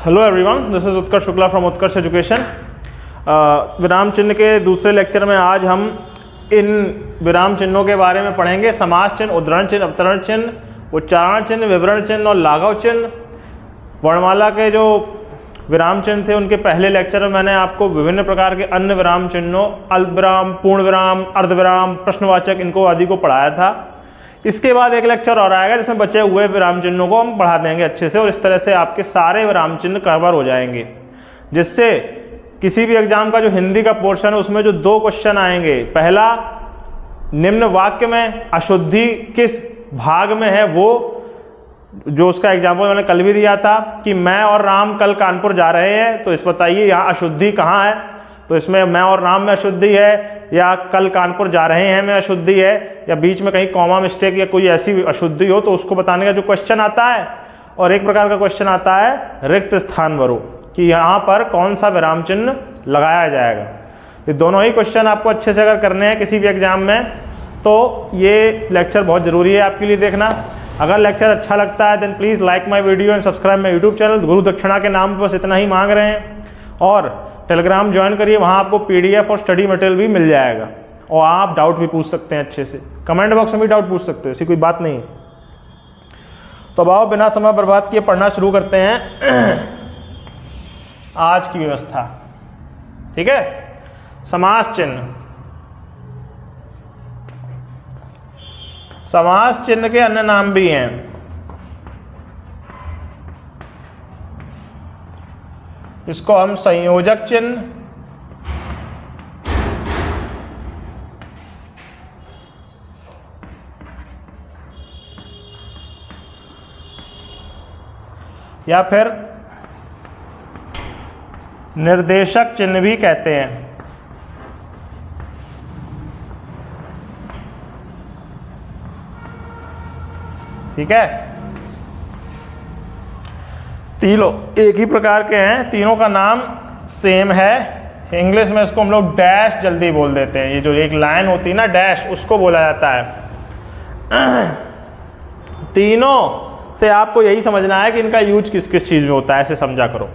Hello everyone, this is Utkarsh Shukla from Utkarsh education. विराम चिन्ह के दूसरे लेक्चर में आज हम इन विराम चिन्हों के बारे में पढ़ेंगे। समास चिन्ह, उद्धरण चिन्ह, अवतरण चिन्ह, उच्चारण चिन्ह, विवरण चिन्ह और लाघव चिन्ह। वर्णमाला के जो विराम चिन्ह थे उनके पहले लेक्चर में मैंने आपको विभिन्न प्रकार के अन्य विराम चिन्हों, अल्पविराम, पूर्ण विराम, अर्धविराम, प्रश्नवाचक, इनको आदि को पढ़ाया था। इसके बाद एक लेक्चर और आएगा जिसमें बचे हुए विराम चिन्हों को हम पढ़ा देंगे अच्छे से, और इस तरह से आपके सारे विराम चिन्ह कवर हो जाएंगे, जिससे किसी भी एग्जाम का जो हिंदी का पोर्शन है उसमें जो दो क्वेश्चन आएंगे, पहला निम्न वाक्य में अशुद्धि किस भाग में है, वो जो उसका एग्जाम्पल मैंने कल भी दिया था कि मैं और राम कल कानपुर जा रहे हैं, तो इस बताइए यहाँ अशुद्धि कहाँ है। तो इसमें मैं और राम में अशुद्धि है, या कल कानपुर जा रहे हैं में अशुद्धि है, या बीच में कहीं कॉमा मिस्टेक या कोई ऐसी अशुद्धि हो, तो उसको बताने का जो क्वेश्चन आता है। और एक प्रकार का क्वेश्चन आता है रिक्त स्थान भरो, कि यहाँ पर कौन सा विराम चिन्ह लगाया जाएगा। ये दोनों ही क्वेश्चन आपको अच्छे से अगर करने हैं किसी भी एग्जाम में, तो ये लेक्चर बहुत ज़रूरी है आपके लिए देखना। अगर लेक्चर अच्छा लगता है then please like my video and subscribe my YouTube channel. गुरु दक्षिणा के नाम पर बस इतना ही मांग रहे हैं, और टेलीग्राम ज्वाइन करिए, वहाँ आपको PDF और स्टडी मटेरियल भी मिल जाएगा, और आप डाउट भी पूछ सकते हैं अच्छे से, कमेंट बॉक्स में भी डाउट पूछ सकते हैं, ऐसी कोई बात नहीं है। तो अब आओ बिना समय बर्बाद किए पढ़ना शुरू करते हैं आज की व्यवस्था। ठीक है, समास चिन्ह। समास चिन्ह के अन्य नाम भी हैं। इसको हम संयोजक चिन्ह, या फिर निर्देशक चिन्ह भी कहते हैं। ठीक है, तीनों एक ही प्रकार के हैं, तीनों का नाम सेम है। इंग्लिश में इसको हम लोग डैश जल्दी बोल देते हैं, ये जो एक लाइन होती है ना डैश, उसको बोला जाता है। तीनों से आपको यही समझना है कि इनका यूज किस किस चीज़ में होता है, ऐसे समझा करो।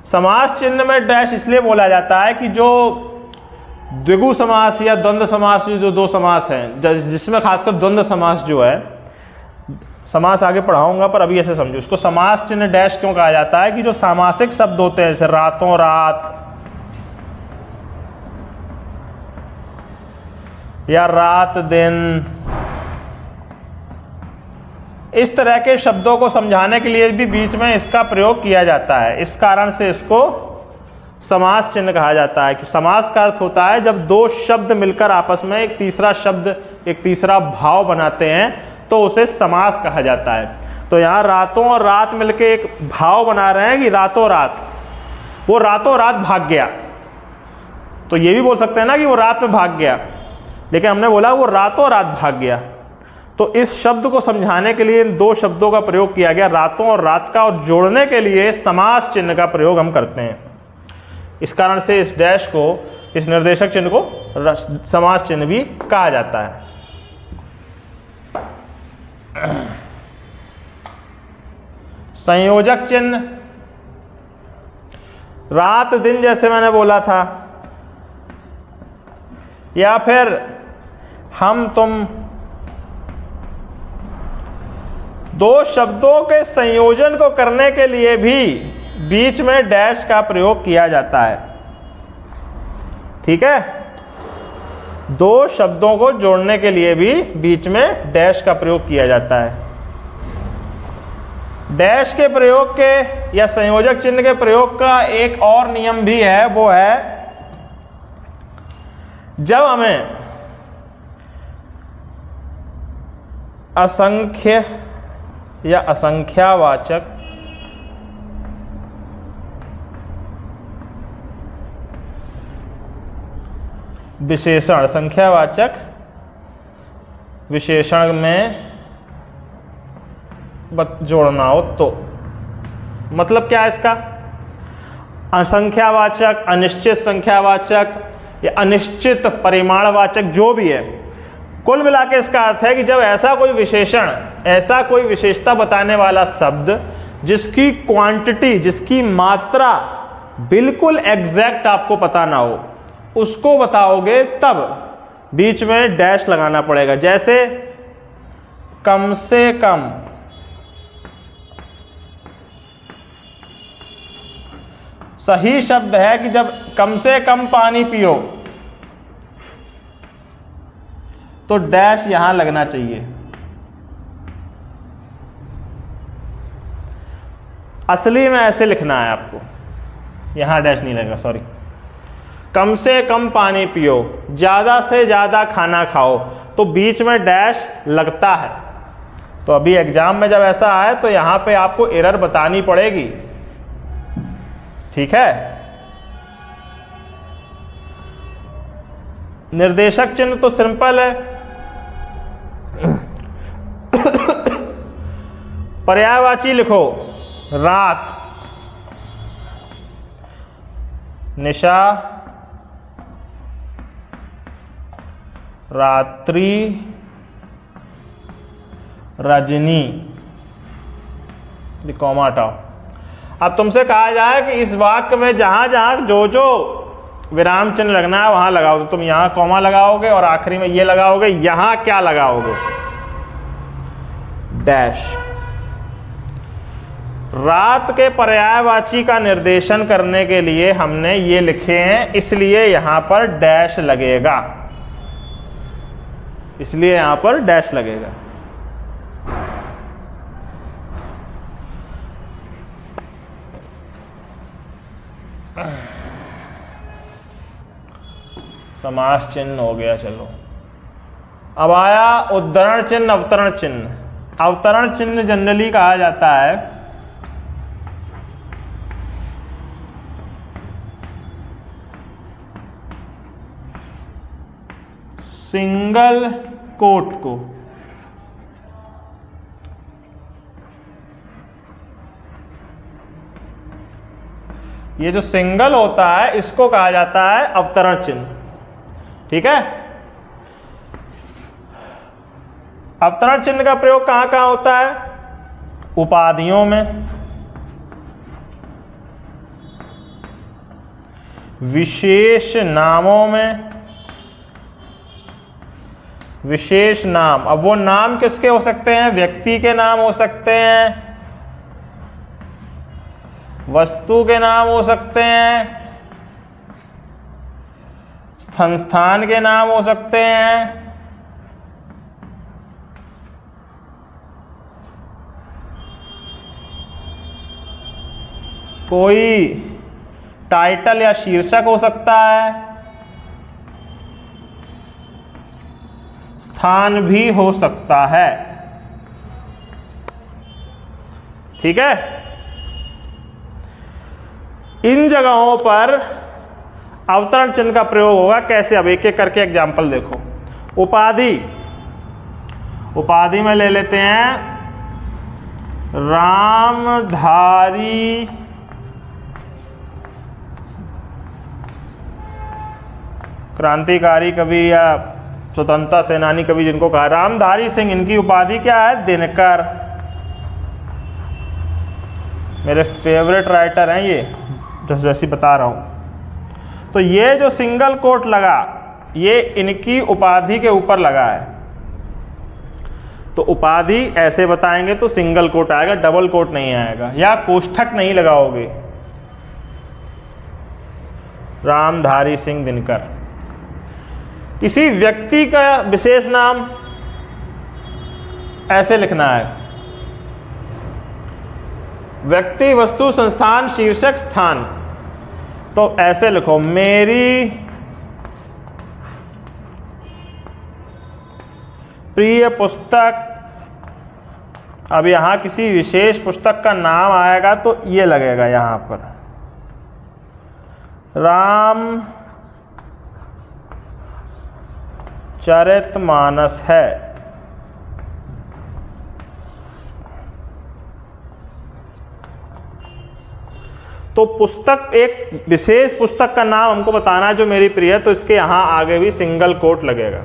समास चिन्ह में डैश इसलिए बोला जाता है कि जो द्विगु समास या द्वंद्व समास, जो दो समास हैं, जिसमें खासकर द्वंद्व समास जो है, समास आगे पढ़ाऊंगा पर अभी ऐसे समझो इसको। समास चिन्ह डैश क्यों कहा जाता है कि जो सामासिक शब्द होते हैं जैसे रातों रात या रात दिन, इस तरह के शब्दों को समझाने के लिए भी बीच में इसका प्रयोग किया जाता है। इस कारण से इसको समास चिन्ह कहा जाता है कि समास का अर्थ होता है जब दो शब्द मिलकर आपस में एक तीसरा शब्द, एक तीसरा भाव बनाते हैं, तो उसे समास कहा जाता है। तो यहाँ रातों और रात मिलके एक भाव बना रहे हैं कि रातों रात, वो रातों रात भाग गया। तो ये भी बोल सकते हैं ना कि वो रात में भाग गया, लेकिन हमने बोला वो रातों रात भाग गया। तो इस शब्द को समझाने के लिए इन दो शब्दों का प्रयोग किया गया, रातों और रात का, और जोड़ने के लिए समास चिन्ह का प्रयोग हम करते हैं। इस कारण से इस डैश को, इस निर्देशक चिन्ह को समास चिन्ह भी कहा जाता है। संयोजक चिन्ह, रात दिन जैसे मैंने बोला था, या फिर हम तुम, दो शब्दों के संयोजन को करने के लिए भी बीच में डैश का प्रयोग किया जाता है। ठीक है, दो शब्दों को जोड़ने के लिए भी बीच में डैश का प्रयोग किया जाता है। डैश के प्रयोग के या संयोजक चिन्ह के प्रयोग का एक और नियम भी है, वो है जब हमें असंख्य या असंख्यावाचक विशेषण, संख्यावाचक विशेषण में जोड़ना हो, तो मतलब क्या है इसका? असंख्यावाचक, अनिश्चित संख्यावाचक या अनिश्चित परिमाणवाचक जो भी है, कुल मिला के इसका अर्थ है कि जब ऐसा कोई विशेषण, ऐसा कोई विशेषता बताने वाला शब्द जिसकी क्वांटिटी, जिसकी मात्रा बिल्कुल एग्जैक्ट आपको पता ना हो, उसको बताओगे तब बीच में डैश लगाना पड़ेगा। जैसे कम से कम, सही शब्द है कि जब कम से कम पानी पियो तो डैश यहां लगना चाहिए। असली में ऐसे लिखना है आपको, यहां डैश नहीं लगेगा, सॉरी। कम से कम पानी पियो, ज़्यादा से ज़्यादा खाना खाओ, तो बीच में डैश लगता है। तो अभी एग्जाम में जब ऐसा आए तो यहां पे आपको एरर बतानी पड़ेगी, ठीक है। निर्देशक चिन्ह तो सिंपल है। पर्यायवाची लिखो, रात, निशा, रात्रि, रजनी, कॉमा हटाओ। अब तुमसे कहा जाए कि इस वाक्य में जहां जहां जो जो विराम चिन्ह लगना है वहां लगाओगे, तुम यहां कॉमा लगाओगे और आखिरी में ये लगाओगे, यहां क्या लगाओगे? डैश। रात के पर्यायवाची का निर्देशन करने के लिए हमने ये लिखे हैं, इसलिए यहां पर डैश लगेगा, इसलिए यहां पर डैश लगेगा। समास चिन्ह हो गया। चलो अब आया उद्धरण चिन्ह, अवतरण चिन्ह। अवतरण चिन्ह जनरली कहा जाता है सिंगल कोट को। ये जो सिंगल होता है इसको कहा जाता है अवतरण चिन्ह, ठीक है। अवतरण चिन्ह का प्रयोग कहां कहां होता है? उपाधियों में, विशेष नामों में, विशेष नाम। अब वो नाम किसके हो सकते हैं? व्यक्ति के नाम हो सकते हैं, वस्तु के नाम हो सकते हैं, संस्थान के नाम हो सकते हैं, कोई टाइटल या शीर्षक हो सकता है, स्थान भी हो सकता है, ठीक है। इन जगहों पर अवतरण चिन्ह का प्रयोग होगा। कैसे? अब एक एक करके एग्जाम्पल देखो। उपाधि, उपाधि में ले लेते हैं रामधारी क्रांतिकारी कवि या स्वतंत्रता सेनानी कवि जिनको कहा, रामधारी सिंह, इनकी उपाधि क्या है? दिनकर। मेरे फेवरेट राइटर हैं ये, जैसी बता रहा हूं। तो ये जो सिंगल कोट लगा ये इनकी उपाधि के ऊपर लगा है, तो उपाधि ऐसे बताएंगे तो सिंगल कोट आएगा, डबल कोट नहीं आएगा, या कोष्ठक नहीं लगाओगे। रामधारी सिंह दिनकर। किसी व्यक्ति का विशेष नाम ऐसे लिखना है, व्यक्ति, वस्तु, संस्थान, शीर्षक, स्थान। तो ऐसे लिखो, मेरी प्रिय पुस्तक। अब यहां किसी विशेष पुस्तक का नाम आएगा तो ये लगेगा यहां पर, राम चरितमानस है। तो पुस्तक, एक विशेष पुस्तक का नाम हमको बताना है जो मेरी प्रिय है, तो इसके यहां आगे भी सिंगल कोट लगेगा।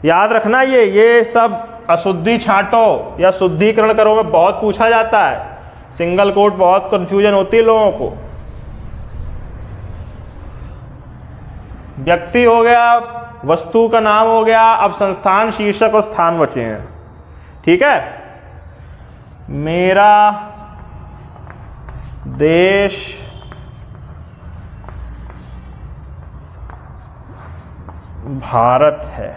याद रखना ये सब अशुद्धि छांटो या शुद्धिकरण करो में बहुत पूछा जाता है। सिंगल कोट बहुत कंफ्यूजन होती है लोगों को। व्यक्ति हो गया, वस्तु का नाम हो गया, अब संस्थान, शीर्षक और स्थान बचे हैं। ठीक है, मेरा देश भारत है।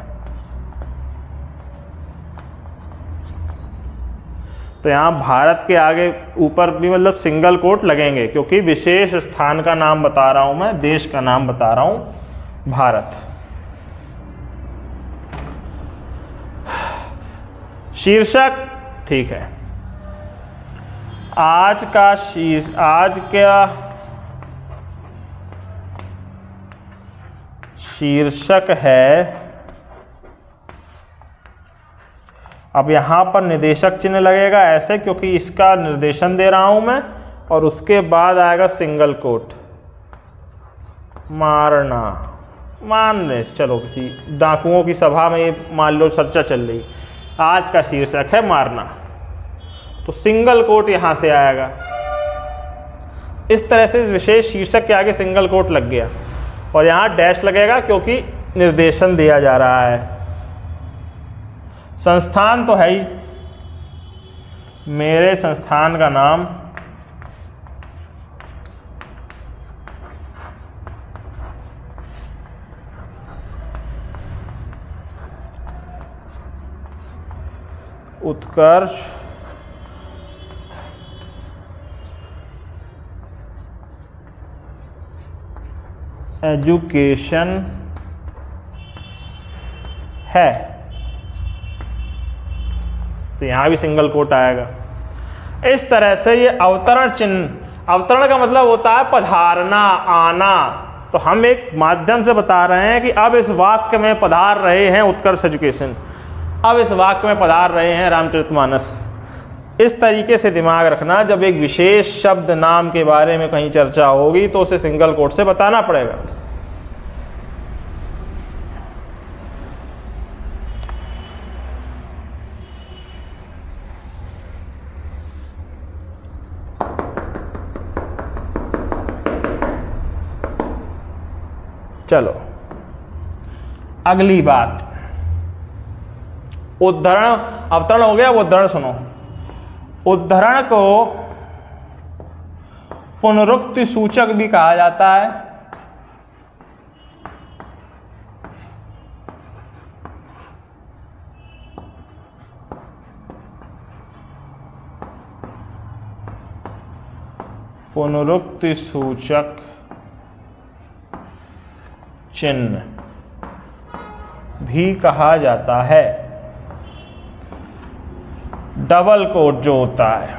तो यहां भारत के आगे ऊपर भी मतलब सिंगल कोट लगेंगे, क्योंकि विशेष स्थान का नाम बता रहा हूं मैं, देश का नाम बता रहा हूं भारत। शीर्षक, ठीक है, आज का शीर्षक है। अब यहां पर निर्देशक चिन्ह लगेगा ऐसे, क्योंकि इसका निर्देशन दे रहा हूं मैं, और उसके बाद आएगा सिंगल कोट, मारना। मान ले चलो किसी डाकुओं की सभा में ये मान लो चर्चा चल रही, आज का शीर्षक है मारना, तो सिंगल कोट यहां से आएगा। इस तरह से विशेष शीर्षक के आगे सिंगल कोट लग गया, और यहां डैश लगेगा क्योंकि निर्देशन दिया जा रहा है। संस्थान तो है ही, मेरे संस्थान का नाम, उत्कर्ष एजुकेशन है। तो यहां भी सिंगल कोट आएगा। इस तरह से ये अवतरण चिन्ह, अवतरण का मतलब होता है पधारना, आना। तो हम एक माध्यम से बता रहे हैं कि अब इस वाक्य में पधार रहे हैं उत्कर्ष एजुकेशन, अब इस वाक्य में पधार रहे हैं रामचरितमानस। इस तरीके से दिमाग रखना, जब एक विशेष शब्द नाम के बारे में कहीं चर्चा होगी तो उसे सिंगल कोट से बताना पड़ेगा। चलो अगली बात, उद्धरण। अवतरण हो गया, उद्धरण सुनो। उद्धरण को पुनरुक्ति सूचक भी कहा जाता है। पुनरुक्ति सूचक चिन्ह भी कहा जाता है। डबल कोट जो होता है,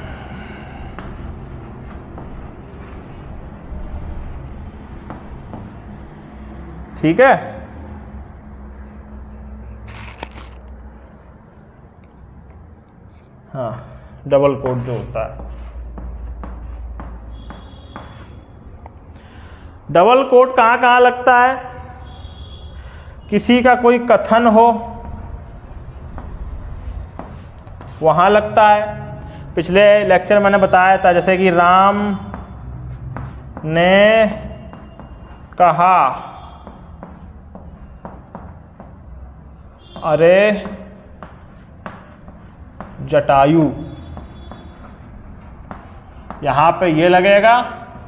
ठीक है। हाँ, डबल कोट जो होता है, डबल कोट कहाँ कहाँ लगता है? किसी का कोई कथन हो वहां लगता है। पिछले लेक्चर मैंने बताया था, जैसे कि राम ने कहा, अरे जटायु, यहां पे ये लगेगा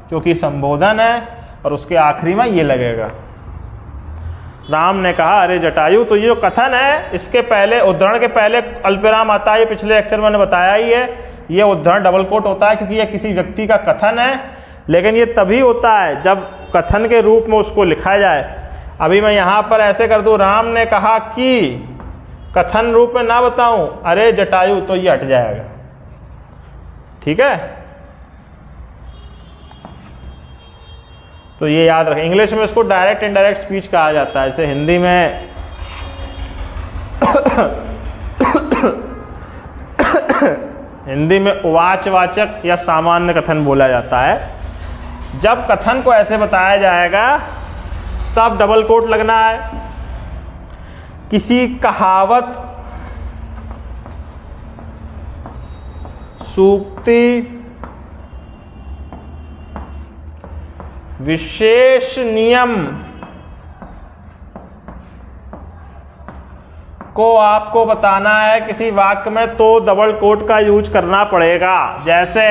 क्योंकि संबोधन है, और उसके आखिरी में ये लगेगा, राम ने कहा अरे जटायु। तो ये जो कथन है, इसके पहले, उद्धरण के पहले अल्पविराम आता है, ये पिछले लेक्चर में मैंने बताया ही है। ये उद्धरण डबल कोट होता है क्योंकि ये किसी व्यक्ति का कथन है, लेकिन ये तभी होता है जब कथन के रूप में उसको लिखा जाए। अभी मैं यहाँ पर ऐसे कर दूँ, राम ने कहा कि, कथन रूप में ना बताऊं अरे जटायु, तो ये हट जाएगा, ठीक है। तो ये याद रखें। इंग्लिश में इसको डायरेक्ट इनडायरेक्ट स्पीच कहा जाता है, जैसे हिंदी में हिंदी में उवाचवाचक या सामान्य कथन बोला जाता है। जब कथन को ऐसे बताया जाएगा तब डबल कोट लगना है। किसी कहावत सूक्ति विशेष नियम को आपको बताना है किसी वाक्य में, तो डबल कोट का यूज करना पड़ेगा। जैसे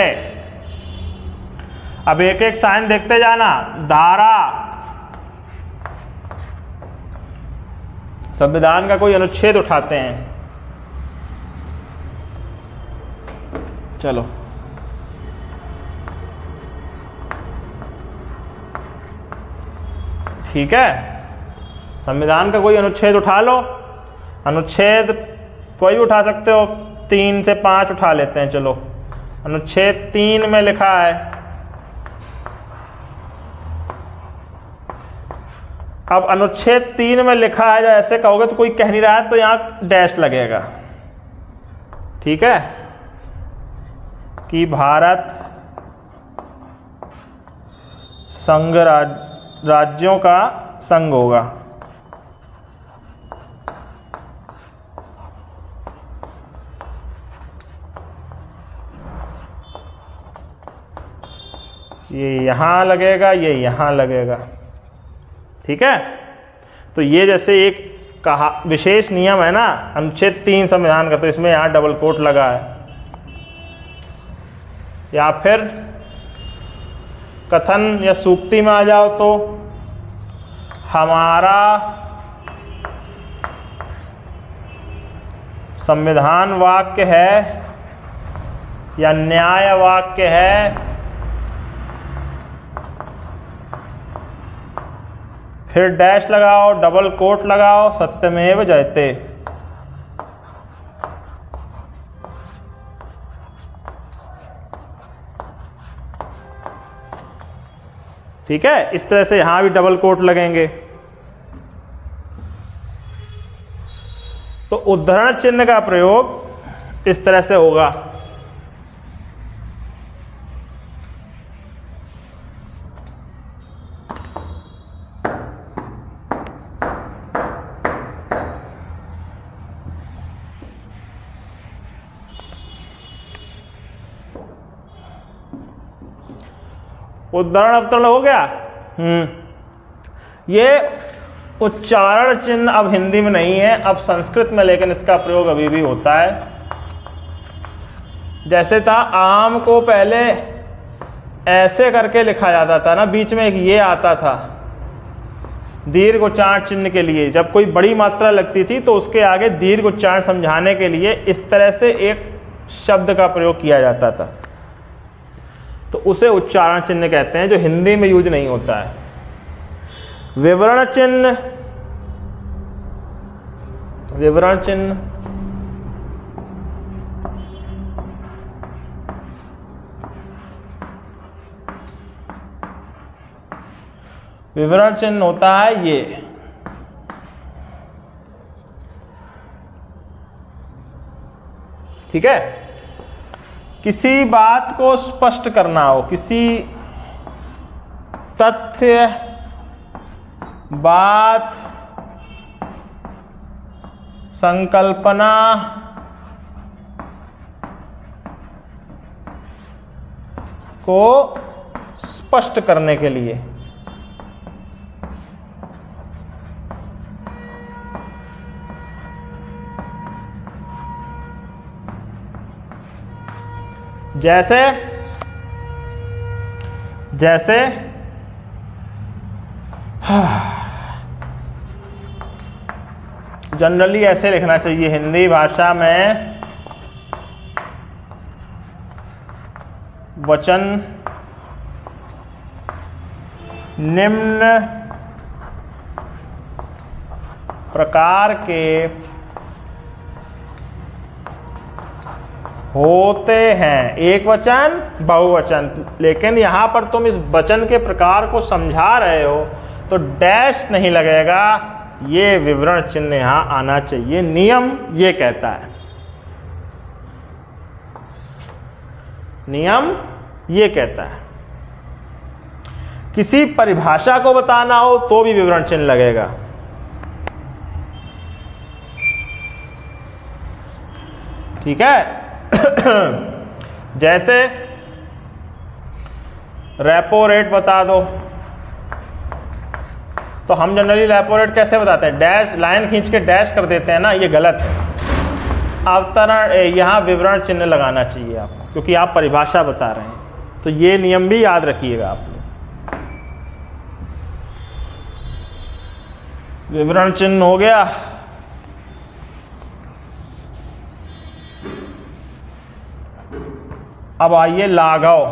अब एक एक साइन देखते जाना। धारा, संविधान का कोई अनुच्छेद उठाते हैं। चलो, ठीक है, संविधान का कोई अनुच्छेद उठा लो। अनुच्छेद कोई भी उठा सकते हो, 3 से 5 उठा लेते हैं। चलो, अनुच्छेद 3 में लिखा है, अब अनुच्छेद 3 में लिखा है, ऐसे कहोगे तो कोई कह नहीं रहा है तो यहां डैश लगेगा। ठीक है, कि भारत संघ राज्यों का संघ होगा। ये यहां लगेगा, ये यहां लगेगा। ठीक है, तो ये जैसे एक कहा विशेष नियम है ना अनुच्छेद 3 संविधान का, तो इसमें यहां डबल कोट लगा है। या फिर कथन या सूक्ति में आ जाओ तो हमारा संविधान वाक्य है या न्याय वाक्य है, फिर डैश लगाओ, डबल कोट लगाओ, सत्यमेव जयते। ठीक है, इस तरह से यहां भी डबल कोट लगेंगे। तो उद्धरण चिन्ह का प्रयोग इस तरह से होगा। उद्धरण अवतरण हो गया। ये उच्चारण चिन्ह अब हिंदी में नहीं है, अब संस्कृत में, लेकिन इसका प्रयोग अभी भी होता है। जैसे था, आम को पहले ऐसे करके लिखा जाता था ना, बीच में एक ये आता था दीर्घ उच्चारण चिन्ह के लिए। जब कोई बड़ी मात्रा लगती थी तो उसके आगे दीर्घ उच्चारण समझाने के लिए इस तरह से एक शब्द का प्रयोग किया जाता था, तो उसे उच्चारण चिन्ह कहते हैं, जो हिंदी में यूज नहीं होता है। विवरण चिन्ह, विवरण चिन्ह विवरण चिन्ह होता है ये। ठीक है, किसी बात को स्पष्ट करना हो, किसी तथ्य, बात, संकल्पना को स्पष्ट करने के लिए जैसे जैसे जनरली ऐसे लिखना चाहिए हिंदी भाषा में, वचन निम्न प्रकार के होते हैं। एक वचन, बहुवचन। लेकिन यहां पर तुम इस वचन के प्रकार को समझा रहे हो तो डैश नहीं लगेगा, ये विवरण चिन्ह यहां आना चाहिए। नियम ये कहता है, नियम ये कहता है। किसी परिभाषा को बताना हो तो भी विवरण चिन्ह लगेगा। ठीक है। जैसे रेपो रेट बता दो, तो हम जनरली रेपो रेट कैसे बताते हैं, डैश लाइन खींच के डैश कर देते हैं ना, ये गलत है। अवतरण यहाँ विवरण चिन्ह लगाना चाहिए आपको, क्योंकि आप परिभाषा बता रहे हैं, तो ये नियम भी याद रखिएगा आप लोग। विवरण चिन्ह हो गया। अब आइए लाघव,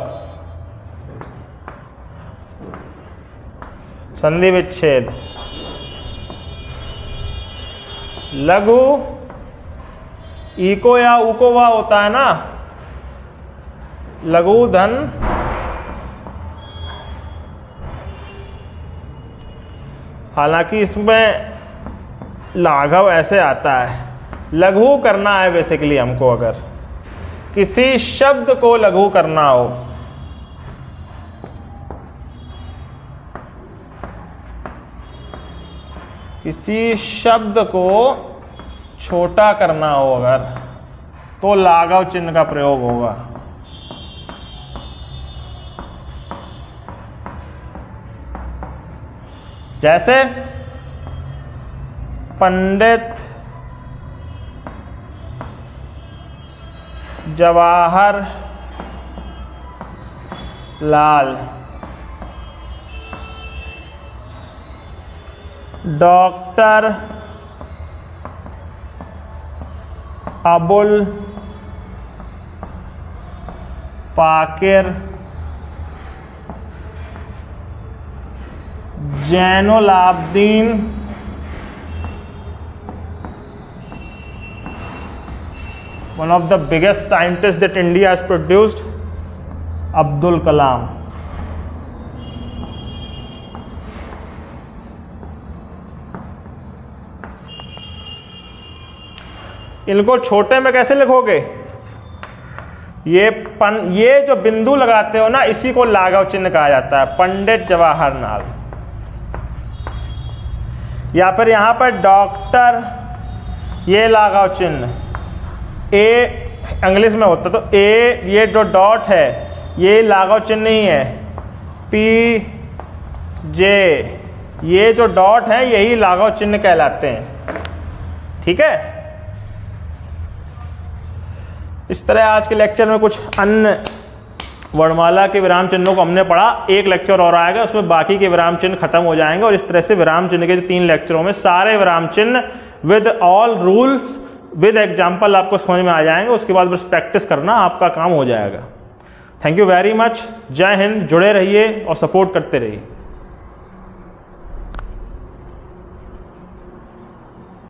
संधि विच्छेद। लघु इको या उको वा होता है ना, लघु धन हालांकि इसमें लाघव ऐसे आता है, लघु करना है बेसिकली हमको, अगर किसी शब्द को लघु करना हो, किसी शब्द को छोटा करना हो अगर, तो लाघव चिन्ह का प्रयोग होगा। जैसे Pandit Jawahar Lal, doctor Abul Pakir Jainulabdeen one of the biggest scientists that India has produced, Abdul Kalam. इनको छोटे में कैसे लिखोगे, ये जो बिंदु लगाते हो ना, इसी को लाघव चिन्ह कहा जाता है। पंडित जवाहरलाल, या फिर यहां पर डॉक्टर, ये लाघव चिन्ह। ए इंग्लिश में होता तो ए, ये जो डॉट है ये लाघव चिन्ह नहीं है। पी जे, ये जो डॉट है यही लाघव चिन्ह कहलाते हैं। ठीक है, इस तरह आज के लेक्चर में कुछ अन्य वर्णमाला के विराम चिन्हों को हमने पढ़ा। एक लेक्चर और आएगा, उसमें बाकी के विराम चिन्ह खत्म हो जाएंगे, और इस तरह से विराम चिन्ह के 3 लेक्चरों में सारे विराम चिन्ह with all rules with example आपको समझ में आ जाएंगे। उसके बाद बस प्रैक्टिस करना, आपका काम हो जाएगा। Thank you very much. जय हिंद। जुड़े रहिए और सपोर्ट करते रहिए।